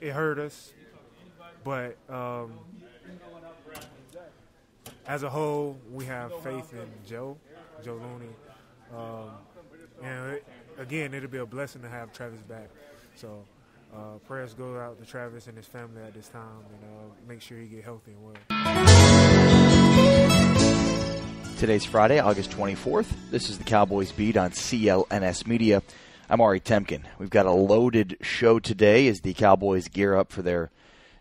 it hurt us, but as a whole, we have faith in Joe Looney. And again, it'll be a blessing to have Travis back. So prayers go out to Travis and his family at this time, and make sure he get healthy and well. Today's Friday, August 24th. This is the Cowboys Beat on CLNS Media. I'm Ari Temkin. We've got a loaded show today as the Cowboys gear up for their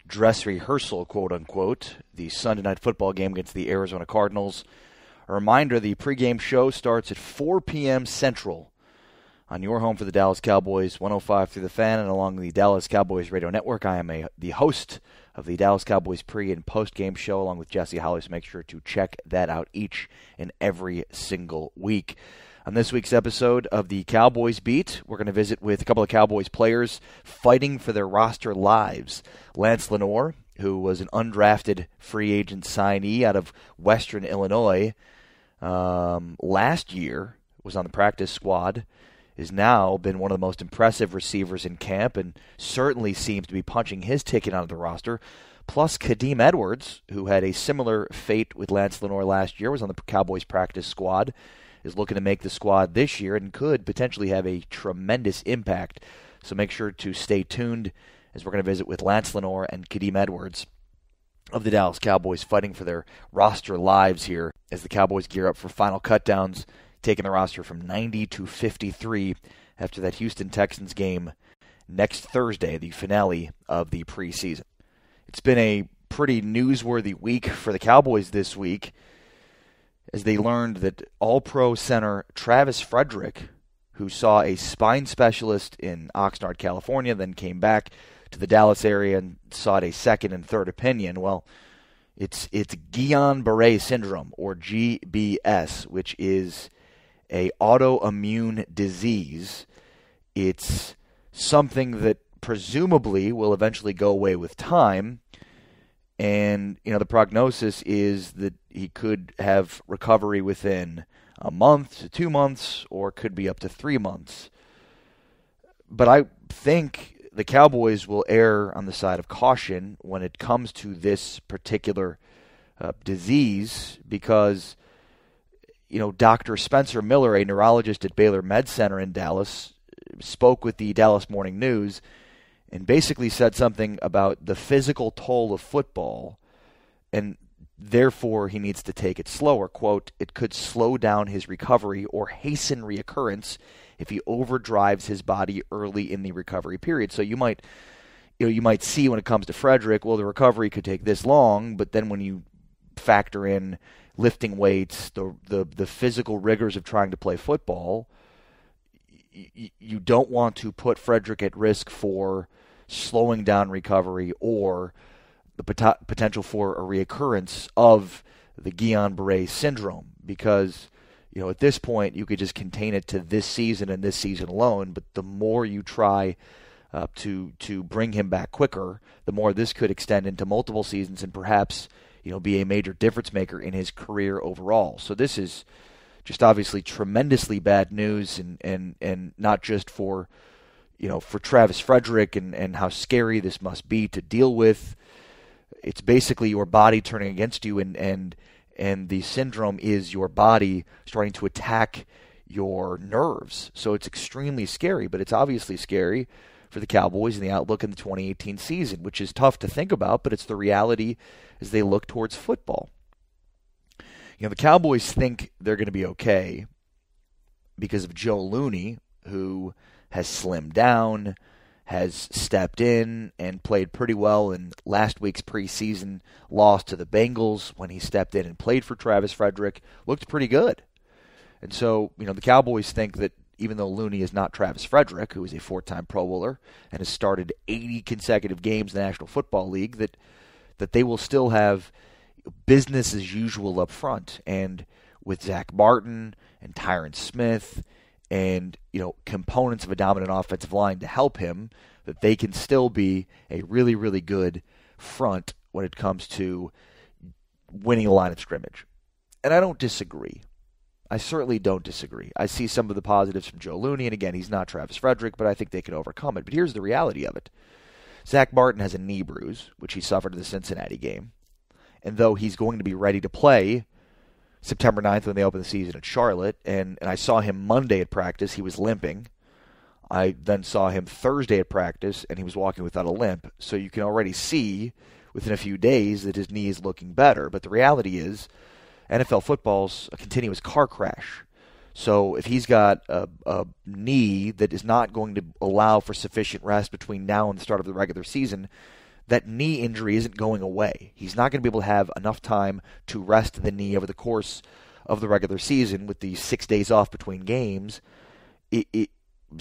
dress rehearsal, quote-unquote, the Sunday Night Football game against the Arizona Cardinals. A reminder, the pregame show starts at 4 p.m. Central on your home for the Dallas Cowboys, 105 through the Fan, and along the Dallas Cowboys radio network. I am the host of the Dallas Cowboys pre- and post-game show along with Jesse Holly, so make sure to check that out each and every single week. On this week's episode of the Cowboys Beat, we're going to visit with a couple of Cowboys players fighting for their roster lives. Lance Lenoir, who was an undrafted free agent signee out of Western Illinois last year, was on the practice squad, has now been one of the most impressive receivers in camp and certainly seems to be punching his ticket onto the roster. Plus Kadeem Edwards, who had a similar fate with Lance Lenoir last year, was on the Cowboys practice squad, is looking to make the squad this year and could potentially have a tremendous impact. So make sure to stay tuned as we're going to visit with Lance Lenoir and Kadeem Edwards of the Dallas Cowboys fighting for their roster lives here as the Cowboys gear up for final cutdowns, taking the roster from 90 to 53 after that Houston Texans game next Thursday, the finale of the preseason. It's been a pretty newsworthy week for the Cowboys this week as they learned that All-Pro center Travis Frederick, who saw a spine specialist in Oxnard, California, then came back to the Dallas area and sought a second and third opinion. Well, it's Guillain-Barré syndrome, or GBS, which is a autoimmune disease. It's something that presumably will eventually go away with time. And, the prognosis is that he could have recovery within a month to 2 months, or could be up to 3 months. But I think the Cowboys will err on the side of caution when it comes to this particular disease because, Dr. Spencer Miller, a neurologist at Baylor Med Center in Dallas, spoke with the Dallas Morning News and basically said something about the physical toll of football, and therefore he needs to take it slower. Quote, it could slow down his recovery or hasten reoccurrence if he overdrives his body early in the recovery period. So you might see when it comes to Frederick, well, the recovery could take this long, but then when you factor in lifting weights, the physical rigors of trying to play football, you don't want to put Frederick at risk for slowing down recovery or the potential for a reoccurrence of the Guillain-Barré syndrome because, at this point you could just contain it to this season and this season alone, but the more you try to bring him back quicker, the more this could extend into multiple seasons and perhaps, be a major difference maker in his career overall. So this is just obviously tremendously bad news and not just for Travis Frederick and how scary this must be to deal with. It's basically your body turning against you and the syndrome is your body starting to attack your nerves. So it's extremely scary, but it's obviously scary for the Cowboys and the outlook in the 2018 season, which is tough to think about, but it's the reality as they look towards football. The Cowboys think they're going to be okay because of Joe Looney, who has slimmed down, has stepped in and played pretty well in last week's preseason loss to the Bengals when he stepped in and played for Travis Frederick. Looked pretty good. And so, the Cowboys think that even though Looney is not Travis Frederick, who is a 4-time Pro Bowler and has started 80 consecutive games in the National Football League, that they will still have business as usual up front. And with Zach Martin and Tyron Smith and, components of a dominant offensive line to help him, that they can still be a really, really good front when it comes to winning a line of scrimmage. And I don't disagree. I certainly don't disagree. I see some of the positives from Joe Looney, and again, he's not Travis Frederick, but I think they can overcome it. But here's the reality of it. Zach Martin has a knee bruise, which he suffered in the Cincinnati game. And though he's going to be ready to play September 9th when they open the season at Charlotte, and I saw him Monday at practice, he was limping. I then saw him Thursday at practice, and he was walking without a limp. So you can already see within a few days that his knee is looking better. But the reality is, NFL football's a continuous car crash. So if he's got a knee that is not going to allow for sufficient rest between now and the start of the regular season, that knee injury isn't going away. He's not going to be able to have enough time to rest the knee over the course of the regular season with the 6 days off between games.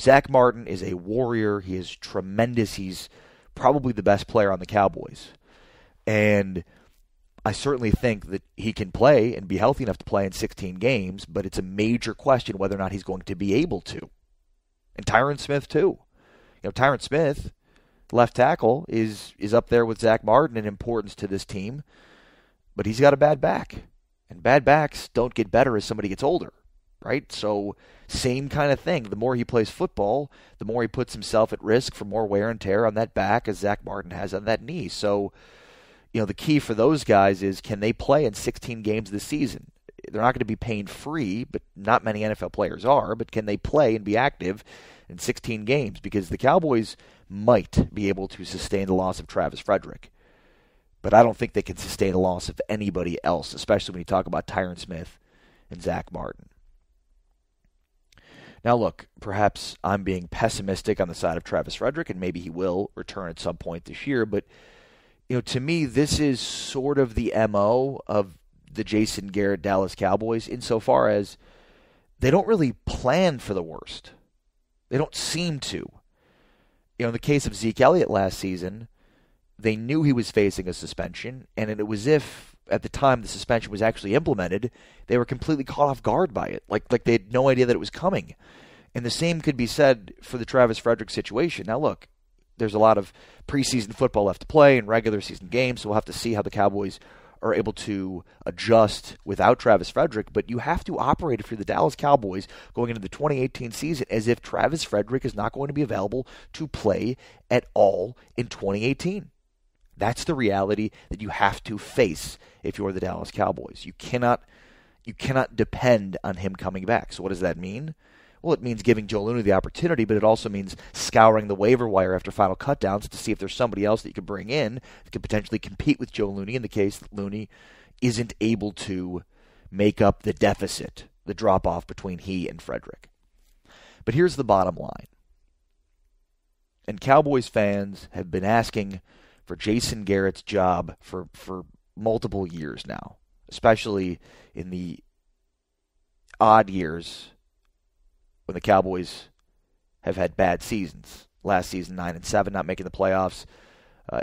Zach Martin is a warrior. He is tremendous. He's probably the best player on the Cowboys. And I certainly think that he can play and be healthy enough to play in 16 games, but it's a major question whether or not he's going to be able to. And Tyron Smith, too. Tyron Smith, left tackle, is up there with Zach Martin in importance to this team, but he's got a bad back. And bad backs don't get better as somebody gets older, right? So same kind of thing. The more he plays football, the more he puts himself at risk for more wear and tear on that back as Zach Martin has on that knee. So, the key for those guys is, can they play in 16 games this season? They're not going to be pain-free, but not many NFL players are, but can they play and be active in 16 games? Because the Cowboys might be able to sustain the loss of Travis Frederick, but I don't think they can sustain the loss of anybody else, especially when you talk about Tyron Smith and Zach Martin. Now look, perhaps I'm being pessimistic on the side of Travis Frederick, and maybe he will return at some point this year, but to me, this is sort of the MO of the Jason Garrett Dallas Cowboys, insofar as they don't really plan for the worst. They don't seem to. In the case of Zeke Elliott last season, they knew he was facing a suspension, and it was as if at the time the suspension was actually implemented, they were completely caught off guard by it. Like they had no idea that it was coming. And the same could be said for the Travis Frederick situation. Now look, there's a lot of preseason football left to play and regular season games, so we'll have to see how the Cowboys are able to adjust without Travis Frederick, but you have to operate if you're the Dallas Cowboys going into the 2018 season as if Travis Frederick is not going to be available to play at all in 2018. That's the reality that you have to face if you're the Dallas Cowboys. You cannot depend on him coming back. So what does that mean? Well, it means giving Joe Looney the opportunity, but it also means scouring the waiver wire after final cutdowns to see if there's somebody else that you could bring in that could potentially compete with Joe Looney in the case that Looney isn't able to make up the deficit, the drop-off between he and Frederick. But here's the bottom line. And Cowboys fans have been asking for Jason Garrett's job for multiple years now, especially in the odd years when the Cowboys have had bad seasons. Last season, 9-7, not making the playoffs.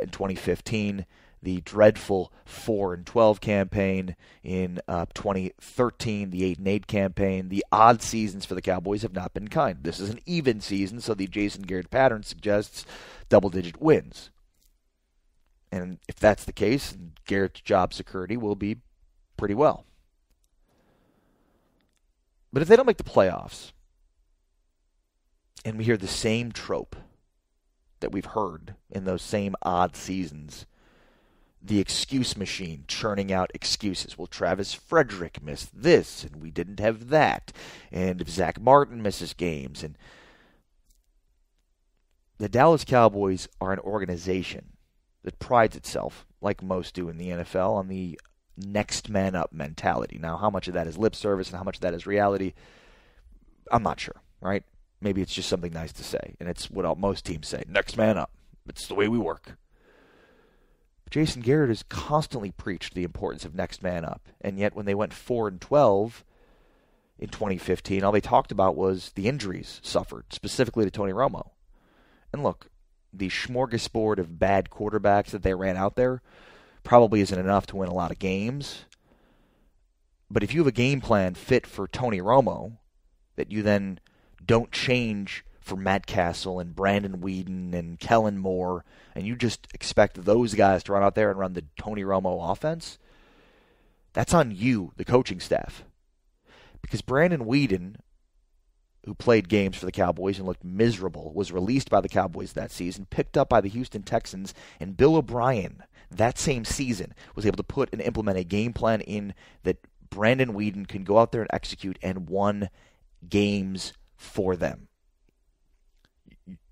In 2015, the dreadful 4-12 campaign. In 2013, the 8-8 campaign. The odd seasons for the Cowboys have not been kind. This is an even season, so the Jason Garrett pattern suggests double-digit wins. And if that's the case, Garrett's job security will be pretty well. But if they don't make the playoffs, and we hear the same trope that we've heard in those same odd seasons, the excuse machine churning out excuses. Well, Travis Frederick missed this, and we didn't have that. And if Zach Martin misses games. And the Dallas Cowboys are an organization that prides itself, like most do in the NFL, on the next man up mentality. Now, how much of that is lip service and how much of that is reality, I'm not sure, right? Maybe it's just something nice to say, and it's what most teams say, next man up. It's the way we work. But Jason Garrett has constantly preached the importance of next man up, and yet when they went 4-12 in 2015, all they talked about was the injuries suffered, specifically to Tony Romo. And look, the smorgasbord of bad quarterbacks that they ran out there probably isn't enough to win a lot of games. But if you have a game plan fit for Tony Romo that you then don't change for Matt Castle and Brandon Weeden and Kellen Moore, and you just expect those guys to run out there and run the Tony Romo offense, that's on you, the coaching staff. Because Brandon Weeden, who played games for the Cowboys and looked miserable, was released by the Cowboys that season, picked up by the Houston Texans, and Bill O'Brien that same season was able to put and implement a game plan in that Brandon Weeden can go out there and execute, and won games for them.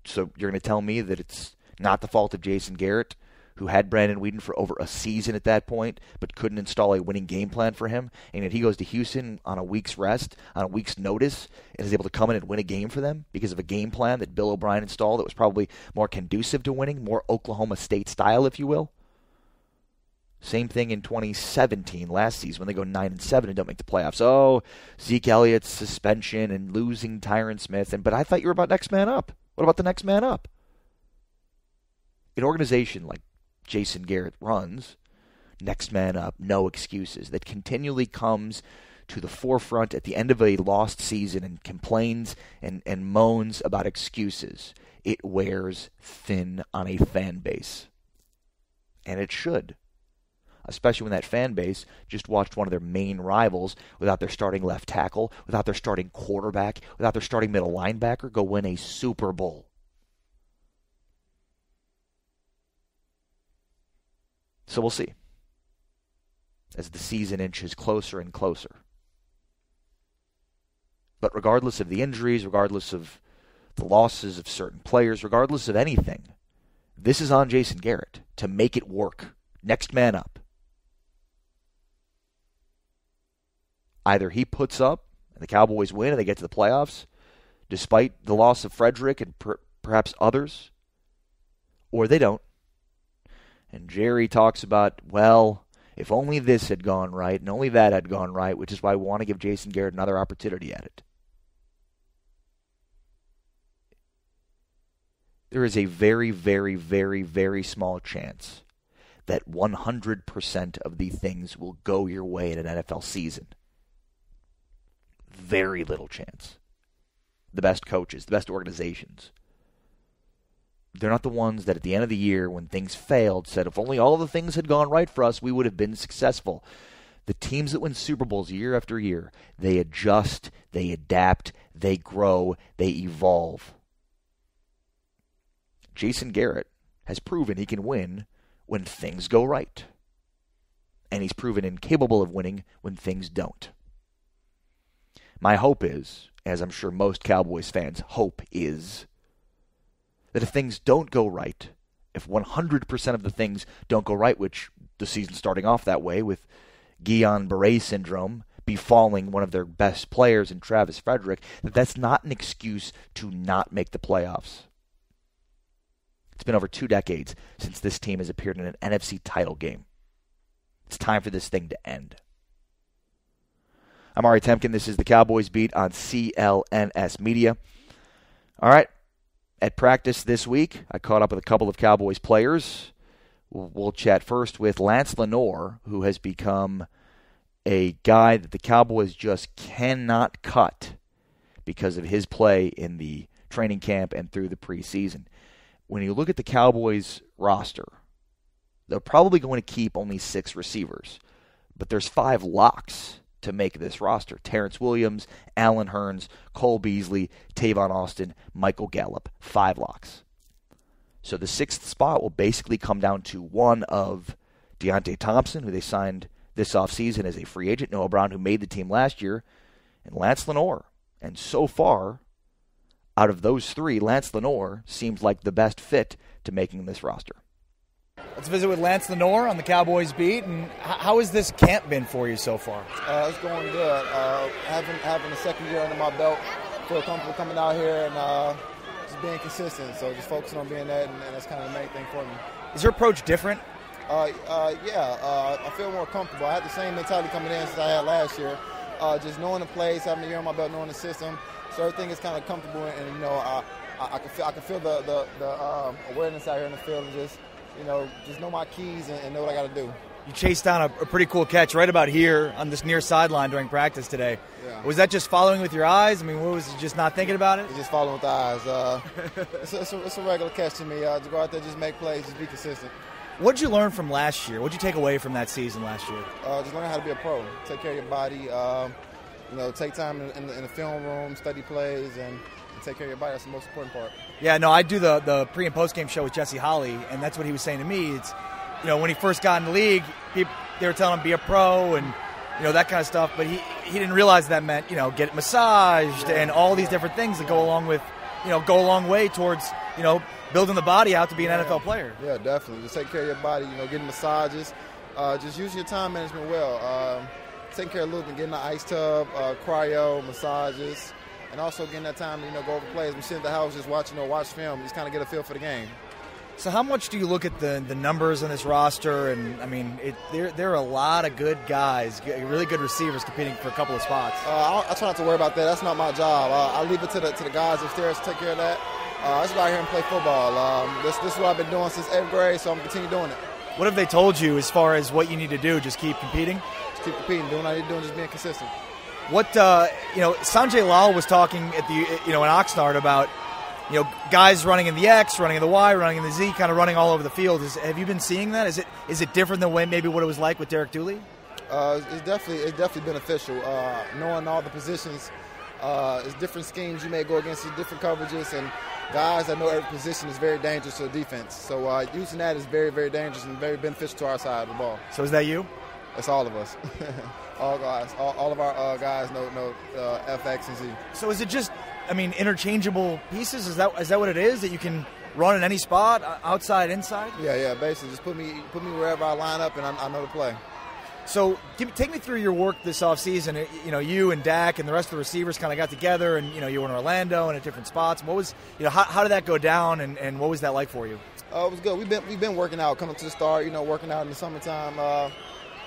So you're going to tell me that it's not the fault of Jason Garrett, who had Brandon Weeden for over a season at that point, but couldn't install a winning game plan for him, and yet he goes to Houston on a week's rest, on a week's notice, and is able to come in and win a game for them because of a game plan that Bill O'Brien installed that was probably more conducive to winning, more Oklahoma State style, if you will. Same thing in 2017, last season, when they go 9-7 and don't make the playoffs. Oh, Zeke Elliott's suspension and losing Tyron Smith, but I thought you were about next man up. What about the next man up? An organization like Jason Garrett runs, next man up, no excuses, that continually comes to the forefront at the end of a lost season and complains and moans about excuses. It wears thin on a fan base. And it should. Especially when that fan base just watched one of their main rivals without their starting left tackle, without their starting quarterback, without their starting middle linebacker go win a Super Bowl. So we'll see as the season inches closer and closer. But regardless of the injuries, regardless of the losses of certain players, regardless of anything, this is on Jason Garrett to make it work. Next man up. Either he puts up and the Cowboys win and they get to the playoffs, despite the loss of Frederick and perhaps others, or they don't. And Jerry talks about, well, if only this had gone right and only that had gone right, which is why we want to give Jason Garrett another opportunity at it. There is a very, very, very, very small chance that 100% of the things will go your way in an NFL season. Very little chance. The best coaches, the best organizations, they're not the ones that at the end of the year, when things failed, said, if only all the things had gone right for us, we would have been successful. The teams that win Super Bowls year after year, they adjust, they adapt, they grow, they evolve. Jason Garrett has proven he can win when things go right. And he's proven incapable of winning when things don't. My hope is, as I'm sure most Cowboys fans' hope is, that if things don't go right, if 100% of the things don't go right, which the season's starting off that way with Guillain-Barré syndrome befalling one of their best players in Travis Frederick, that's not an excuse to not make the playoffs. It's been over 2 decades since this team has appeared in an NFC title game. It's time for this thing to end. I'm Ari Temkin. This is the Cowboys Beat on CLNS Media. All right. At practice this week, I caught up with a couple of Cowboys players. We'll chat first with Lance Lenoir, who has become a guy that the Cowboys just cannot cut because of his play in the training camp and through the preseason. When you look at the Cowboys roster, they're probably going to keep only 6 receivers, but there's 5 locks to make this roster. Terrence Williams, Allen Hurns, Cole Beasley, Tavon Austin, Michael Gallup. 5 locks. So the 6th spot will basically come down to one of Deontay Thompson, who they signed this offseason as a free agent, Noah Brown, who made the team last year, and Lance Lenoir. And so far, out of those 3, Lance Lenoir seems like the best fit to making this roster. Let's visit with Lance Lenoir on the Cowboys Beat. And how has this camp been for you so far? It's going good. Having a second year under my belt, feel comfortable coming out here and just being consistent. So just focusing on being that, and that's kind of the main thing for me. Is your approach different? I feel more comfortable. I had the same mentality coming in as I had last year. Just knowing the plays, having a year on my belt, knowing the system. So everything is kind of comfortable, and I can feel the awareness out here in the field, and just know my keys and know what I got to do. You chased down a pretty cool catch right about here on this near sideline during practice today. Yeah. Was that just following with your eyes? I mean, what was it, just not thinking about it? It's just following with the eyes. It's a regular catch to me. To go out there, just make plays, just be consistent. What did you learn from last year? What did you take away from that season last year? Just learning how to be a pro. Take care of your body. take time in the film room, study plays, and take care of your body. That's the most important part. Yeah, no, I do the pre- and post-game show with Jesse Holley, and that's what he was saying to me. It's, when he first got in the league, they were telling him be a pro and, that kind of stuff, but he didn't realize that meant, get massaged and all these different things that go along with, go a long way towards, building the body out to be an NFL player. Yeah, definitely. Just take care of your body, getting massages. Just use your time management well. Taking care of Luke and getting the ice tub, cryo, massages, and also getting that time to, go over plays. We sit at the house just watch film, just kind of get a feel for the game. So how much do you look at the numbers on this roster? And, I mean, there are a lot of good guys, really good receivers competing for a couple of spots. I try not to worry about that. That's not my job. I leave it to the guys upstairs to take care of that. I just go out here and play football. This is what I've been doing since 8th grade, so I'm going to continue doing it. What have they told you as far as what you need to do? Just keep competing? Just keep competing, doing what I need to do, and just being consistent. What, Sanjay Lal was talking at the, in Oxnard about, guys running in the X, running in the Y, running in the Z, kind of running all over the field. Have you been seeing that? Is it different than maybe what it was like with Derek Dooley? It's definitely beneficial. Knowing all the positions, it's different schemes you may go against, different coverages, and guys that know every position is very dangerous to the defense. So using that is very, very dangerous and very beneficial to our side of the ball. So is that you? That's all of us. All guys. All of our guys know F, X, and Z. So is it just, interchangeable pieces? Is that what it is, that you can run in any spot, outside, inside? Yeah. Basically, just put me wherever I line up, and I know the play. So take me through your work this offseason. You and Dak and the rest of the receivers kind of got together, and you were in Orlando and at different spots. What was, how did that go down, and what was that like for you? It was good. We've been working out, coming to the start. Working out in the summertime.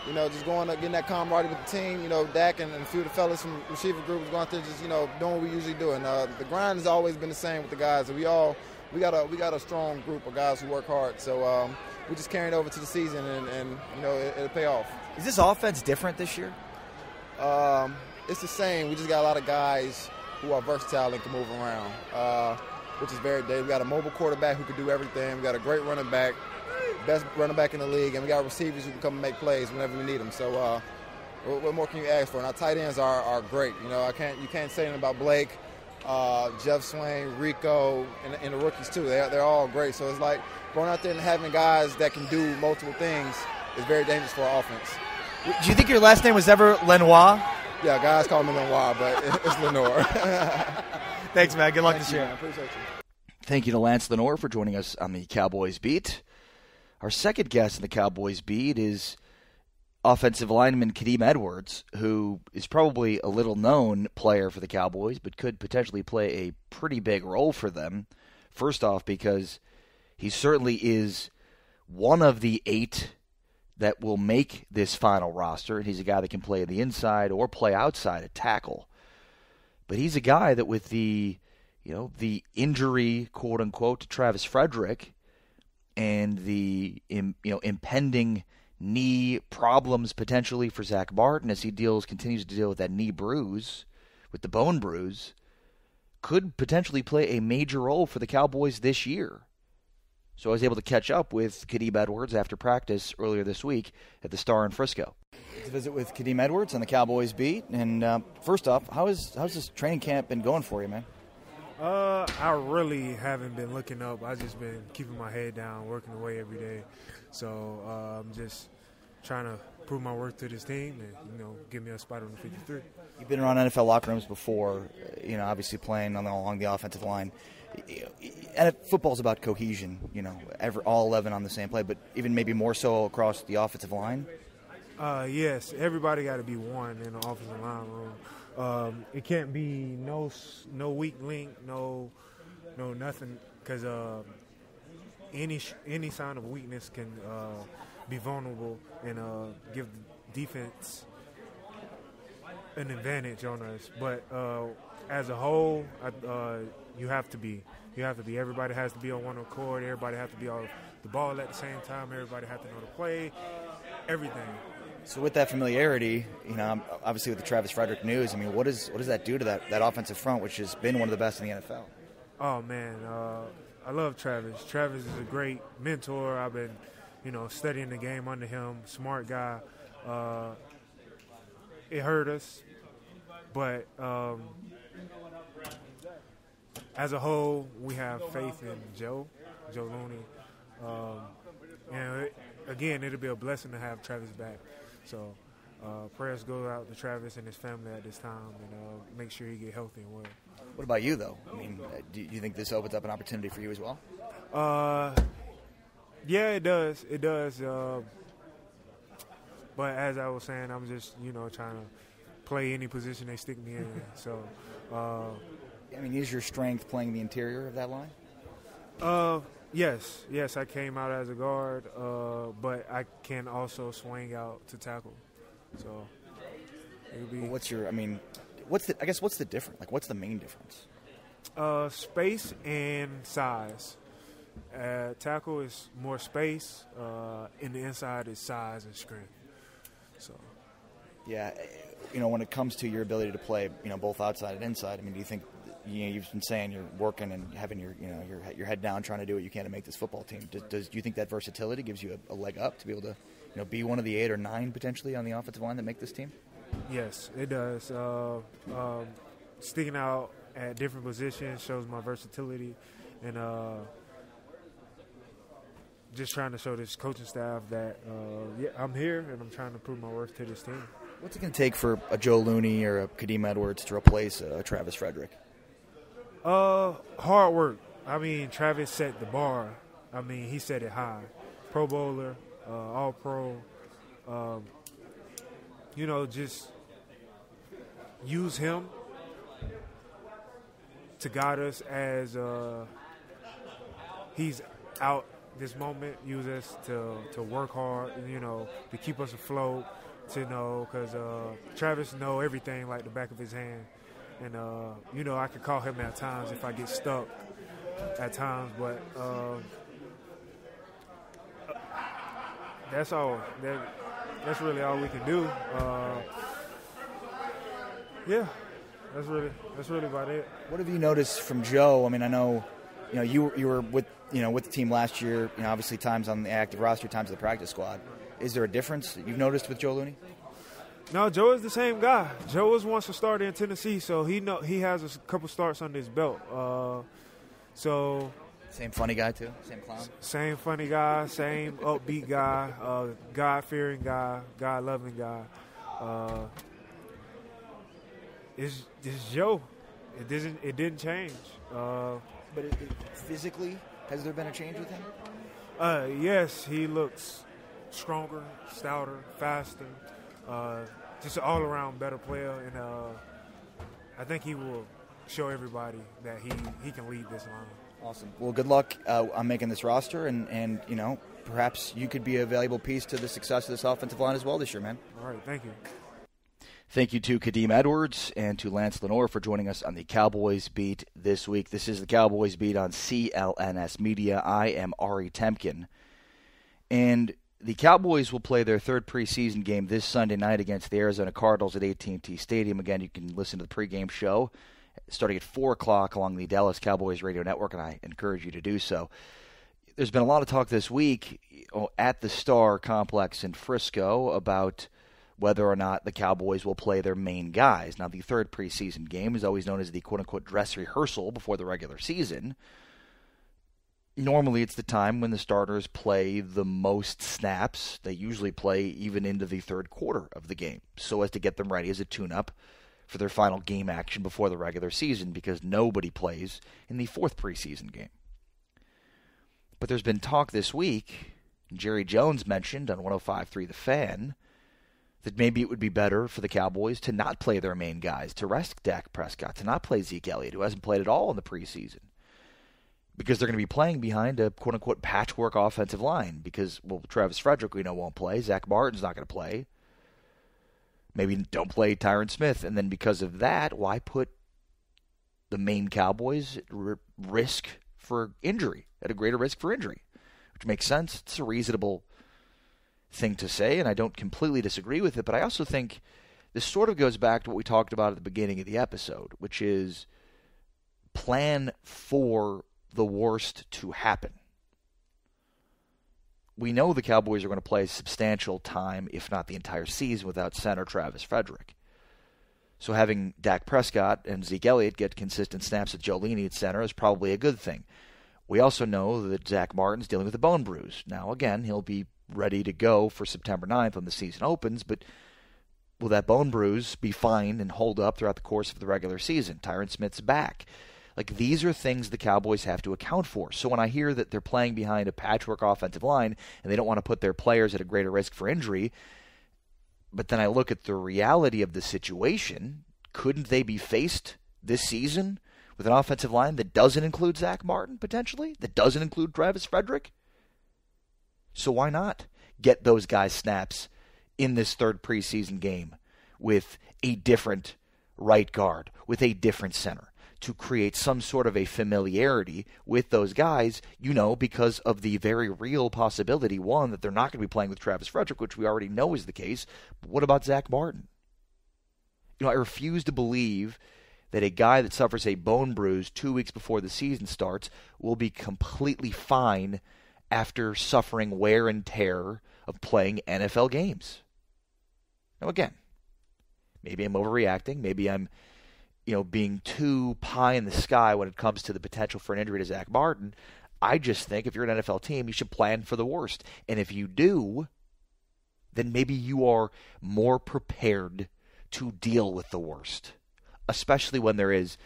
Just going up, getting that camaraderie with the team. Dak and a few of the fellas from receiver group was going out there, just doing what we usually do. And the grind has always been the same with the guys. We got a strong group of guys who work hard. So we just carried over to the season, and it'll pay off. Is this offense different this year? It's the same. We just got a lot of guys who are versatile and can move around, which is very big. We got a mobile quarterback who can do everything. We got a great running back, best running back in the league, and we got receivers who can come and make plays whenever we need them. So what more can you ask for? And our tight ends are great. You can't say anything about Blake, Jeff Swain, Rico, and the rookies too. They're all great. So it's like going out there and having guys that can do multiple things is very dangerous for our offense. Do you think your last name was ever Lenoir? Yeah, guys call me Lenoir, but it's Lenoir. Thanks, man. Good luck this year. I appreciate you. Thank you to Lance Lenoir for joining us on the Cowboys Beat. Our second guest in the Cowboys Beat is offensive lineman Kadeem Edwards, who is probably a little-known player for the Cowboys, but could potentially play a pretty big role for them. First off, because he certainly is one of the 8 that will make this final roster, and he's a guy that can play on the inside or play outside at tackle. But he's a guy that with the injury, quote-unquote, to Travis Frederick and the impending knee problems potentially for Zach Martin as he continues to deal with that knee bruise, with the bone bruise, could potentially play a major role for the Cowboys this year. So I was able to catch up with Kadeem Edwards after practice earlier this week at the Star in Frisco. To visit with Kadeem Edwards on the Cowboys Beat. And first off, how's this training camp been going for you, man? I really haven't been looking up. I've just been keeping my head down, working away every day. So I'm just trying to prove my worth to this team and, give me a spot on the 53. You've been around NFL locker rooms before, obviously playing along the offensive line. And football's about cohesion, all 11 on the same play, but even maybe more so across the offensive line. Yes, everybody got to be one in the offensive line room. It can't be no weak link, no nothing, because any sign of weakness can be vulnerable and give the defense an advantage on us. But as a whole, you have to be. Everybody has to be on one accord. Everybody has to be on the ball at the same time. Everybody has to know the play, everything. So with that familiarity, obviously with the Travis Frederick news, what does that do to that offensive front, which has been one of the best in the NFL? Oh, man, I love Travis. Travis is a great mentor. I've been, studying the game under him, smart guy. It hurt us But as a whole, we have faith in Joe Looney. And again, it'll be a blessing to have Travis back. So prayers go out to Travis and his family at this time, and make sure he get healthy and well. What about you, though? I mean, do you think this opens up an opportunity for you as well? Yeah, it does. It does. But as I was saying, I'm just, trying to play any position they stick me in. So, I mean, is your strength playing the interior of that line? Yes, I came out as a guard, but I can also swing out to tackle. So, it'll be. Well, what's the difference? Like, what's the main difference? Space and size. Tackle is more space. In the inside is size and strength. So, yeah, when it comes to your ability to play, both outside and inside. I mean, do you think, you've been saying you're working and having your head down, trying to do what you can to make this football team. Do you think that versatility gives you a leg up to be able to, be one of the 8 or 9 potentially on the offensive line that make this team? Yes, it does. Sticking out at different positions shows my versatility, and just trying to show this coaching staff that, I'm here and I'm trying to prove my worth to this team. What's it going to take for a Joe Looney or a Kadeem Edwards to replace Travis Frederick? Hard work. I mean, Travis set the bar. I mean, he set it high. Pro Bowler, All-Pro. Just use him to guide us as he's out this moment. Use us to work hard, to keep us afloat, because Travis know everything like the back of his hand. And, I could call him at times if I get stuck at times. But that's all. That's really all we can do. That's really about it. What have you noticed from Joe? I mean, I know, you were with the team last year. Obviously times on the active roster, times on the practice squad. Is there a difference that you've noticed with Joe Looney? No, Joe is the same guy. Joe was once a starter in Tennessee, so he has a couple starts under his belt. Same funny guy too. Same clown. Same funny guy. Same upbeat guy. God-fearing guy. God-loving guy. It's Joe. It didn't change. But physically, has there been a change with him? Yes, he looks stronger, stouter, faster. Just an all-around better player, and I think he will show everybody that he can lead this line. Awesome. Well, good luck on making this roster, and perhaps you could be a valuable piece to the success of this offensive line as well this year, man. All right, thank you. Thank you to Kadeem Edwards and to Lance Lenoir for joining us on the Cowboys Beat this week. This is the Cowboys Beat on CLNS Media. I am Ari Temkin, and the Cowboys will play their third preseason game this Sunday night against the Arizona Cardinals at AT&T Stadium. Again, you can listen to the pregame show starting at 4 o'clock along the Dallas Cowboys radio network, and I encourage you to do so. There's been a lot of talk this week at the Star Complex in Frisco about whether or not the Cowboys will play their main guys. Now, the third preseason game is always known as the quote-unquote dress rehearsal before the regular season. Normally, it's the time when the starters play the most snaps. They usually play even into the third quarter of the game, so as to get them ready as a tune-up for their final game action before the regular season, because nobody plays in the fourth preseason game. But there's been talk this week, Jerry Jones mentioned on 105.3 The Fan, that maybe it would be better for the Cowboys to not play their main guys, to rest Dak Prescott, to not play Zeke Elliott, who hasn't played at all in the preseason, because they're going to be playing behind a quote-unquote patchwork offensive line because, well, Travis Frederick we know won't play, Zach Martin's not going to play, maybe don't play Tyron Smith, and then because of that, why put the main Cowboys at risk for injury, at a greater risk for injury, which makes sense. It's a reasonable thing to say, and I don't completely disagree with it, but I also think this sort of goes back to what we talked about at the beginning of the episode, which is plan for the worst to happen. We know the Cowboys are going to play substantial time, if not the entire season, without center Travis Frederick. So having Dak Prescott and Zeke Elliott get consistent snaps with Joe Looney at center is probably a good thing. We also know that Zach Martin's dealing with a bone bruise. Now, again, he'll be ready to go for September 9th when the season opens, but will that bone bruise be fine and hold up throughout the course of the regular season? Tyron Smith's back. Like, these are things the Cowboys have to account for. So when I hear that they're playing behind a patchwork offensive line and they don't want to put their players at a greater risk for injury, but then I look at the reality of the situation, couldn't they be faced this season with an offensive line that doesn't include Zach Martin, potentially? That doesn't include Travis Frederick? So why not get those guys snaps in this third preseason game with a different right guard, with a different center, to create some sort of a familiarity with those guys, because of the very real possibility, one, that they're not going to be playing with Travis Frederick, which we already know is the case. But what about Zach Martin? I refuse to believe that a guy that suffers a bone bruise 2 weeks before the season starts will be completely fine after suffering wear and tear of playing NFL games. Now, again, maybe I'm overreacting. Maybe I'm being too pie in the sky when it comes to the potential for an injury to Zach Martin. I just think if you're an NFL team, you should plan for the worst. And if you do, then maybe you are more prepared to deal with the worst, especially when there is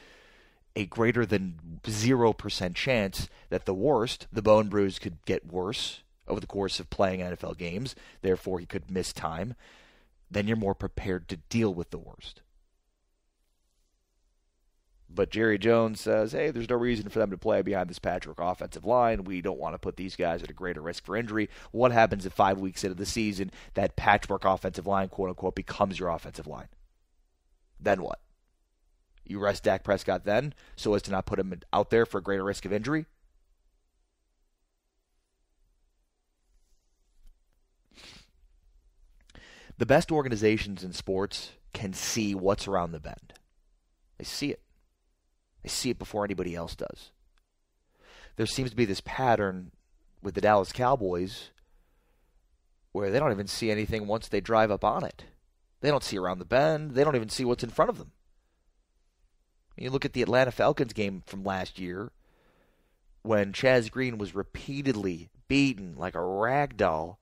a greater than 0% chance that the worst, the bone bruise, could get worse over the course of playing NFL games. Therefore, he could miss time. Then you're more prepared to deal with the worst. But Jerry Jones says, hey, there's no reason for them to play behind this patchwork offensive line. We don't want to put these guys at a greater risk for injury. What happens if 5 weeks into the season that patchwork offensive line, quote-unquote, becomes your offensive line? Then what? You rest Dak Prescott then so as to not put him out there for a greater risk of injury? The best organizations in sports can see what's around the bend. They see it. They see it before anybody else does. There seems to be this pattern with the Dallas Cowboys where they don't even see anything once they drive up on it. They don't see around the bend. They don't even see what's in front of them. You look at the Atlanta Falcons game from last year when Chaz Green was repeatedly beaten like a rag doll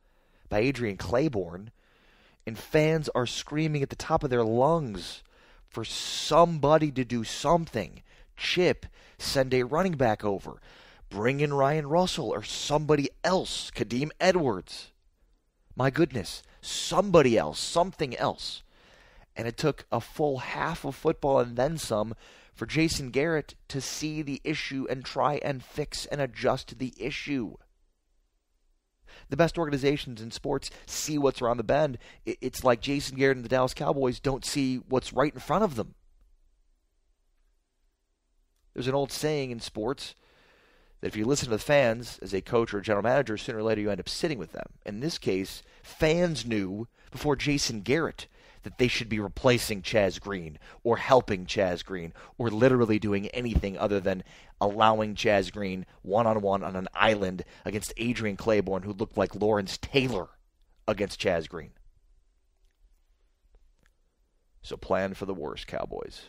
by Adrian Claiborne, and fans are screaming at the top of their lungs for somebody to do something. Chip, send a running back over. Bring in Ryan Russell or somebody else. Kadeem Edwards. My goodness, somebody else, something else. And it took a full half of football and then some for Jason Garrett to see the issue and try and fix and adjust the issue. The best organizations in sports see what's around the bend. It's like Jason Garrett and the Dallas Cowboys don't see what's right in front of them. There's an old saying in sports that if you listen to the fans as a coach or a general manager, sooner or later you end up sitting with them. In this case, fans knew before Jason Garrett that they should be replacing Chaz Green or helping Chaz Green or literally doing anything other than allowing Chaz Green one-on-one on an island against Adrian Claiborne, who looked like Lawrence Taylor against Chaz Green. So plan for the worst, Cowboys,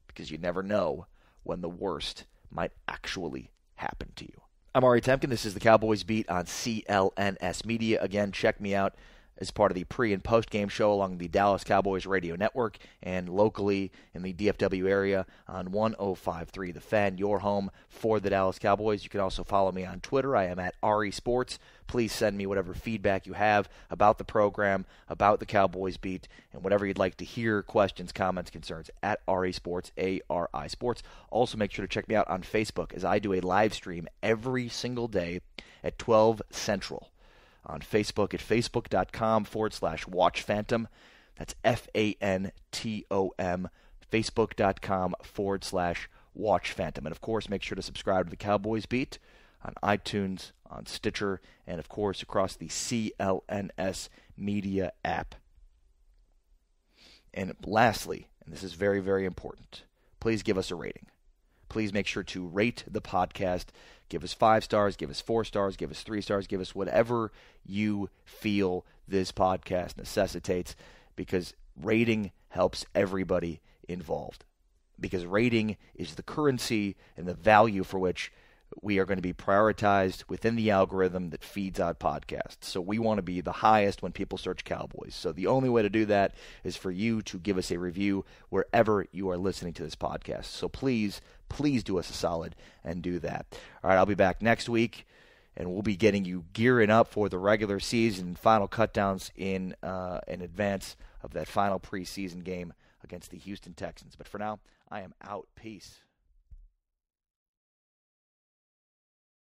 because you never know when the worst might actually happen to you. I'm Ari Temkin. This is the Cowboys Beat on CLNS Media. Again, check me out as part of the pre- and post-game show along the Dallas Cowboys radio network and locally in the DFW area on 105.3 The Fan, your home for the Dallas Cowboys. You can also follow me on Twitter. I am at Ari Sports. Please send me whatever feedback you have about the program, about the Cowboys Beat, and whatever you'd like to hear, questions, comments, concerns, at Ari Sports, A-R-I Sports. Also, make sure to check me out on Facebook as I do a live stream every single day at 12 Central. On Facebook at facebook.com/WatchPhantom. That's FANTOM. Facebook.com/WatchPhantom. And, of course, make sure to subscribe to the Cowboys Beat on iTunes, on Stitcher, and, of course, across the CLNS Media app. And lastly, and this is very, very important, please give us a rating. Please make sure to rate the podcast. Give us 5 stars, give us 4 stars, give us 3 stars, give us whatever you feel this podcast necessitates, because rating helps everybody involved, because rating is the currency and the value for which we are going to be prioritized within the algorithm that feeds out podcasts. So we want to be the highest when people search Cowboys. So the only way to do that is for you to give us a review wherever you are listening to this podcast. So please do us a solid and do that. All right, I'll be back next week, and we'll be getting you gearing up for the regular season, final cutdowns in advance of that final preseason game against the Houston Texans. But for now, I am out. Peace.